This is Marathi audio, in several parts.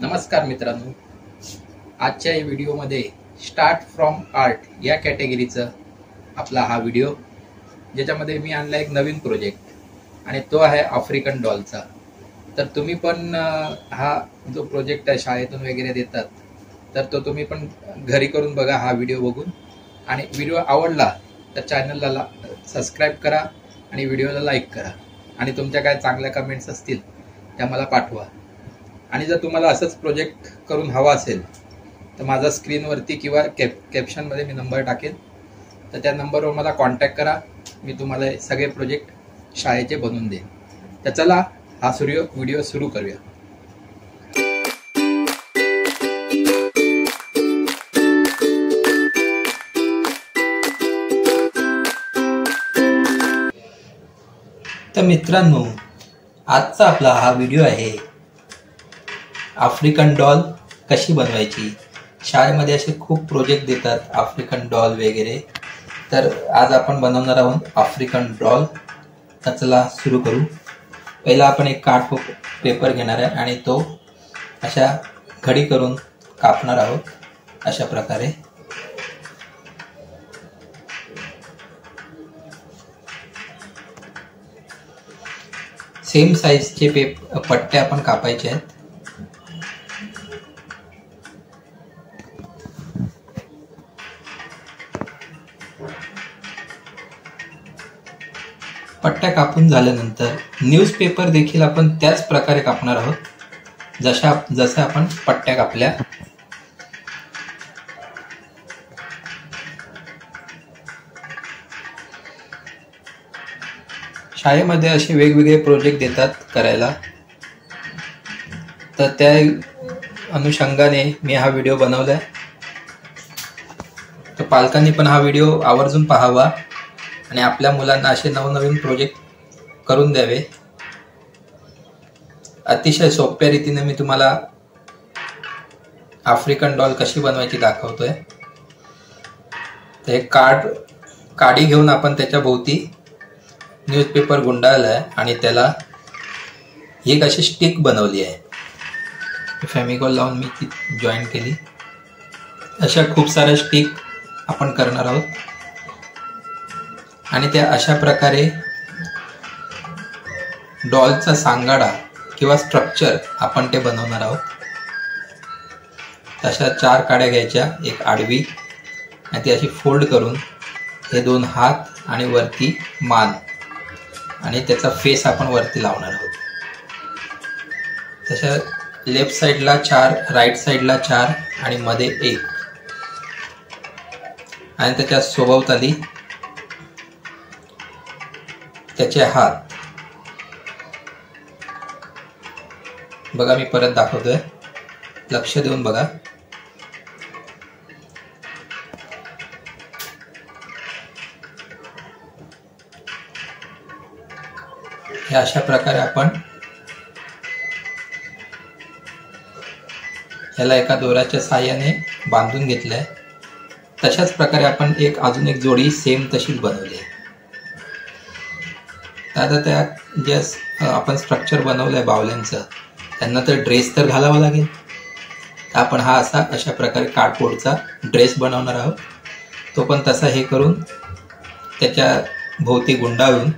नमस्कार मित्रांनो, आजच्या या व्हिडिओमध्ये स्टार्ट फ्रॉम आर्ट या कॅटेगरीचा आपला हा व्हिडिओ, ज्याच्यामध्ये मी आणला एक नवीन प्रोजेक्ट आणि तो आहे आफ्रिकन डॉलचा। तर तुम्ही पण हा जो प्रोजेक्ट आहे शाळेतून वगैरे देतात, तर तो तुम्ही पण घरी करून बघा हा व्हिडिओ बघून। आणि व्हिडिओ आवडला तर चॅनलला सबस्क्राईब करा आणि व्हिडिओला लाईक करा आणि तुमच्या काय चांगल्या कमेंट्स असतील त्या मला पाठवा। आणि जर तुम्हाला असंच प्रोजेक्ट करून हवा असेल तर माझा स्क्रीनवरती किंवा कॅप्शनमध्ये मी नंबर टाकेन, तर त्या नंबरवर मला कॉन्टॅक्ट करा। मी तुम्हाला सगळे प्रोजेक्ट शाळेचे बनवून देईन। तर चला हा व्हिडिओ सुरू करूया। तर मित्रांनो, आजचा आपला हा व्हिडिओ आहे आफ्रिकन डॉल कशी बनवायची। शाळेमध्ये असे खूप प्रोजेक्ट देतात आफ्रिकन डॉल वगैरे, तर आज आपण बनवणार आहोत आफ्रिकन डॉल। तर चला सुरू करू। पहिला आपण एक कार्ड पेपर घेणार आहे आणि तो अशा घडी करून कापणार आहोत अशा प्रकारे। सेम साइजचे पट्ट्या आपण कापायचे आहेत। पट्ट्या कापून झाल्यानंतर न्यूजपेपर देखील आपण त्याच प्रकारे कापणार आहोत जशा आपण पट्ट्या कापल्या। शाळेमध्ये असे वेगवेगळे प्रोजेक्ट देतात करायला, तर त्या अनुषंगाने मी हा व्हिडिओ बनवलाय। तर पालकांनी पण हा व्हिडिओ आवर्जून पाहावा आणि आपल्या मुलांना असे नवनवीन प्रोजेक्ट करून द्यावे। अतिशय सोप्या रीतीने मी तुम्हाला आफ्रिकन डॉल कशी बनवायची दाखवतोय। तर हे काडी घेऊन आपण त्याच्या भोवती न्यूजपेपर गुंडाळलाय आणि त्याला एक अशी स्टिक बनवली आहे। फेमिकॉल लावून मी ती जॉईन केली। अशा खूप साऱ्या स्टिक आपण करणार आहोत आणि त्या अशा प्रकारे डॉलचा सांगाडा किंवा स्ट्रक्चर आपण ते बनवणार आहोत। तशा 4 काड्या घ्यायच्या, एक आडवी आणि ती अशी फोल्ड करून हे 2 हात आणि वरती मान आणि त्याचा फेस आपण वरती लावणार आहोत। तशा लेफ्ट साइडला 4, राईट साइडला 4 आणि मध्ये 1 आणि त्याच्या सभोवताली त्याचे हात। बघा, मी परत दाखवतोय, लक्ष देऊन बघा। हे अशा प्रकारे आपण याला एका दोऱ्याच्या साहाय्याने बांधून घेतलंय। तशाच प्रकारे आपण अजून एक जोडी सेम तशीच बनवली आहे। आता त्या जे आपण स्ट्रक्चर बनवलंय बावल्यांचं, त्यांना तर ड्रेस तर घालावा लागेल। आपण हा अशा प्रकारे कार्डबोर्डचा ड्रेस बनवणार आहोत। तो पण तसा हे करून त्याच्या भोवती गुंडाळून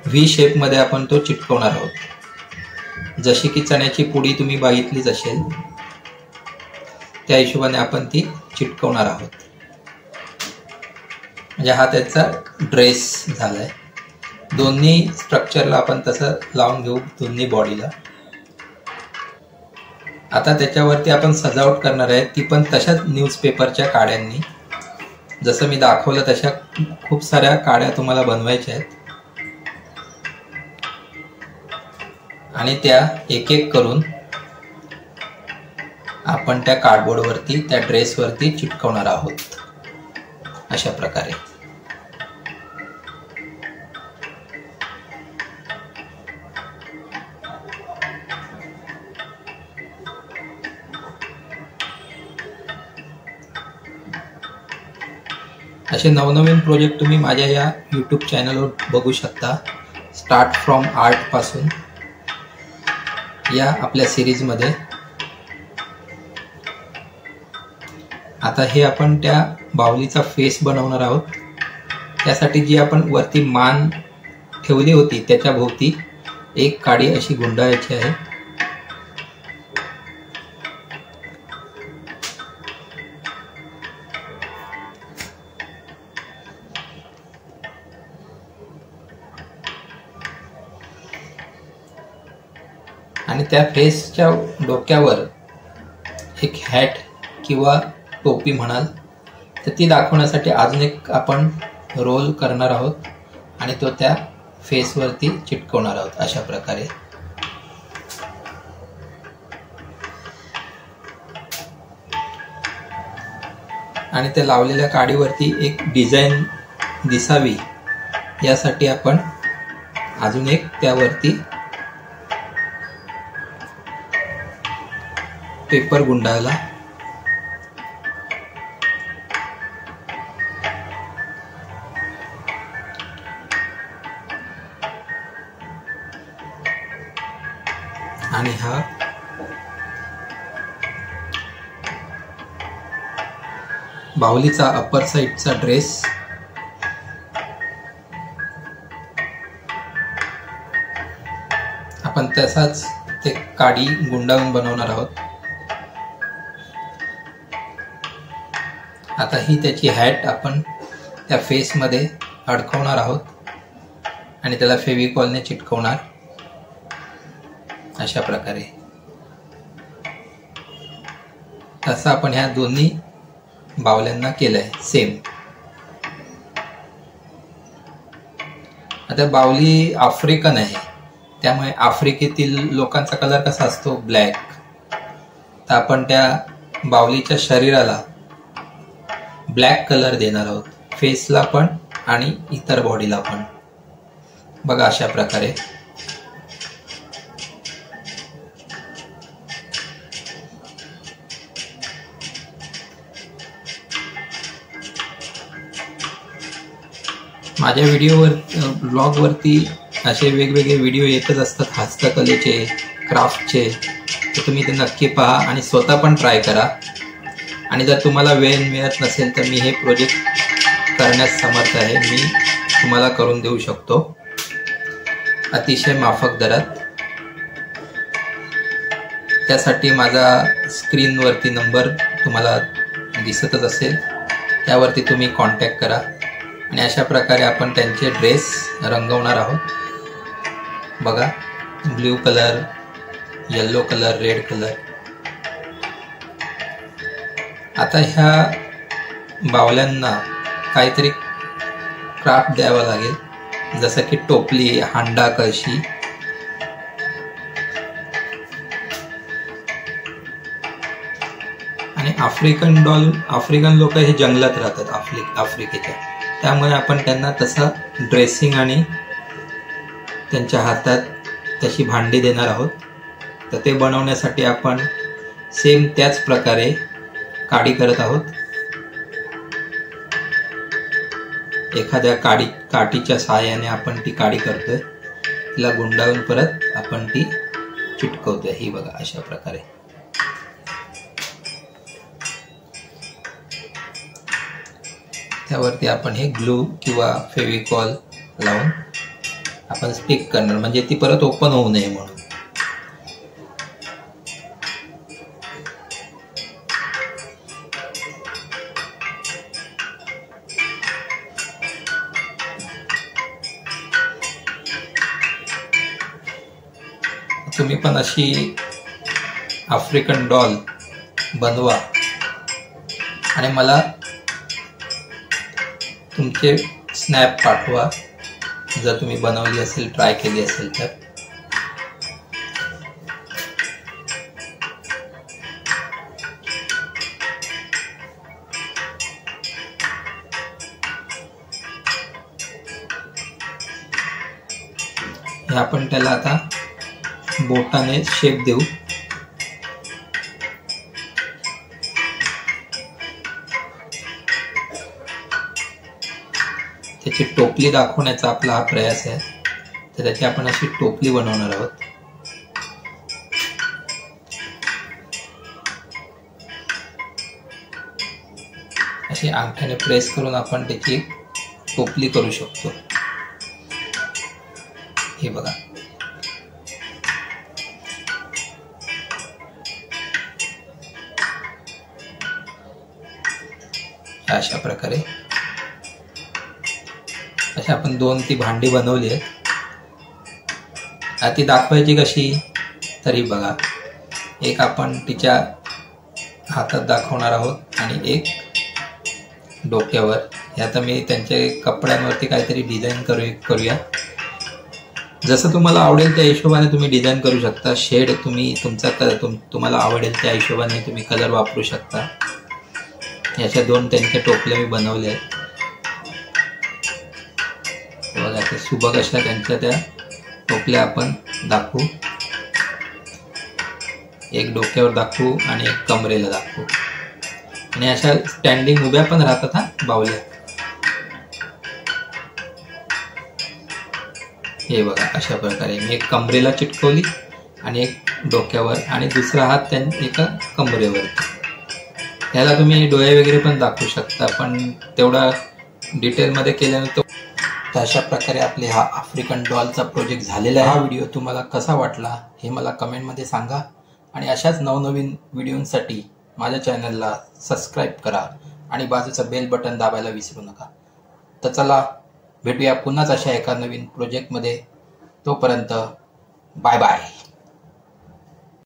व्ही शेप मध्ये आपण तो चिटकवणार आहोत। जशी की चण्याची पुडी तुम्ही बघितलीच असेल, त्या हिशोबाने आपण ती चिटकवणार आहोत। म्हणजे हा त्याचा ड्रेस झालाय। दोन्ही स्ट्रक्चरला आपण तसं लावून घेऊ, दोन्ही बॉडीला। आता त्याच्यावरती आपण सजावट करणार आहे, ती पण तशाच न्यूजपेपरच्या काड्यांनी। जसं मी दाखवलं तशा खूप साऱ्या काड्या तुम्हाला बनवायच्या आहेत आणि त्या एक एक करून आपण त्या कार्डबोर्डवरती, त्या ड्रेसवरती चिटकवणार आहोत अशा प्रकारे। असे नवनवीन प्रोजेक्ट तुम्ही माझ्या या यूट्यूब चॅनलवर बघू शकता। स्टार्ट फ्रॉम आर्ट पासून या आपल्या सिरीजमध्ये. आता हे आपण त्या बाहुलीचा फेस बनवणार आहोत. त्यासाठी जी आपण वरती मान ठेवली होती त्याच्या भोवती एक काडी अशी गुंडाळायची आहे. आणि त्या फेसच्या डोक्यावर एक हॅट किंवा टोपी म्हणाल तर ती दाखवण्यासाठी अजून एक आपण रोल करणार आहोत आणि तो त्या फेसवरती चिटकवणार आहोत अशा प्रकारे. आणि त्या लावलेल्या काडीवरती एक डिझाईन दिसावी यासाठी आपण अजून एक त्यावरती पेपर गुंडाळला. आणि हा बाहुलीचा अप्पर साइडचा ड्रेस आपण तसाच ते काडी गुंडाळून बनवणार आहोत. आता ही त्याची हॅट आपण त्या फेसमध्ये अडकवणार आहोत आणि त्याला फेविकॉलने चिटकवणार अशा प्रकारे. तसं आपण ह्या दोन्ही बावल्यांना केलंय सेम. आता बावली आफ्रिकन आहे त्यामुळे आफ्रिकेतील लोकांचा कलर कसा असतो ब्लॅक. तर आपण त्या बावलीच्या शरीराला ब्लॅक कलर देणार आहोत, फेसला पण आणि इतर बॉडीला पण. बघा अशा प्रकारे. माझ्या ब्लॉगवरती असे वेगवेगळे व्हिडिओ येतच असतात हस्तकलेचे, क्राफ्टचे. तर तुम्ही ते नक्की पहा आणि स्वतः पण ट्राय करा. आणि जर तुम्हाला वेळ मिळत नसेल तर मी हे प्रोजेक्ट करण्यास समर्थ आहे. मी तुम्हाला करून देऊ शकतो अतिशय माफक दरात. त्यासाठी माझा स्क्रीनवरती नंबर तुम्हाला दिसतच असेल, त्यावरती तुम्ही कॉन्टॅक्ट करा. आणि अशा प्रकारे आपण त्यांचे ड्रेस रंगवणार आहोत. बघा, blue colour, yellow colour, red colour. आता ह्या बावल्यांना काहीतरी क्राफ्ट द्यावा लागेल, जसं की टोपली, हांडा, कळशी. आणि आफ्रिकन लोक हे जंगलात राहतात आफ्रिकेच्या, त्यामुळे आपण त्यांना तसा ड्रेसिंग आणि त्यांच्या हातात तशी भांडी देणार आहोत. तर ते बनवण्यासाठी आपण सेम त्याच प्रकारे काडी करत आहोत. एखाद्या काठीच्या सहाय्याने आपण ती काडी करतोय, तिला गुंडाळून परत आपण ती चिटकवतोय. ही बघा अशा प्रकारे. त्यावरती आपण हे ग्लू किंवा फेविकॉल लावून आपण स्टिक करणार, म्हणजे ती परत ओपन होऊ नये म्हणून. तुम्ही पण अशी आफ्रिकन डॉल बनवा आणि मला तुमचे स्नॅप पाठवा जर तुम्ही बनवली असेल, ट्राय केली असेल तर. हे आपण त्याला आता बोटाने शेप देऊ. त्याची टोपली दाखवण्याचा आपला हा प्रयास आहे. तर त्याची आपण अशी टोपली बनवणार आहोत. अशी अंगठ्याने प्रेस करून आपण त्याची टोपली करू शकतो. हे बघा, अशा प्रकारे अशा आपण 2 ती भांडी बनवली आहेत. ती दाखवायची कशी, तरी बघा, एक आपण तिच्या हातात दाखवणार आहोत आणि एक डोक्यावर. हे आता मी त्यांच्या कपड्यांवरती काहीतरी डिझाईन करूया. जसं तुम्हाला आवडेल त्या हिशोबाने तुम्ही डिझाईन करू शकता. शेड तुम्ही तुम्हाला आवडेल त्या हिशोबाने तुम्ही कलर वापरू शकता. याच्या 2 त्यांच्या टोपल्या मी बनवल्या आहेत. बघा, ते सुबक अशा त्यांच्या त्या टोपल्या आपण दाखवू. एक डोक्यावर दाखवू आणि एक कमरेला दाखवू. आणि अशा स्टँडिंग उभ्या पण राहतात हा बाहुल्या. हे बघा, अशा प्रकारे मी एक कमरेला चिटकवली आणि एक डोक्यावर आणि दुसरा हात एका कमरेवरती. याला तुम्ही डोळे वगैरे पण दाखवू शकता, पण तेवढा डिटेलमध्ये केल्यानंतर. तर अशा प्रकारे आपले हा आफ्रिकन डॉलचा प्रोजेक्ट झालेला आहे. हा व्हिडिओ तुम्हाला कसा वाटला हे मला कमेंटमध्ये सांगा. आणि अशाच नवनवीन व्हिडिओंसाठी माझ्या चॅनलला सबस्क्राईब करा आणि बाजूचं बेल बटन दाबायला विसरू नका. तर चला, भेटूया पुन्हाच अशा एका नवीन प्रोजेक्टमध्ये. तोपर्यंत बाय बाय.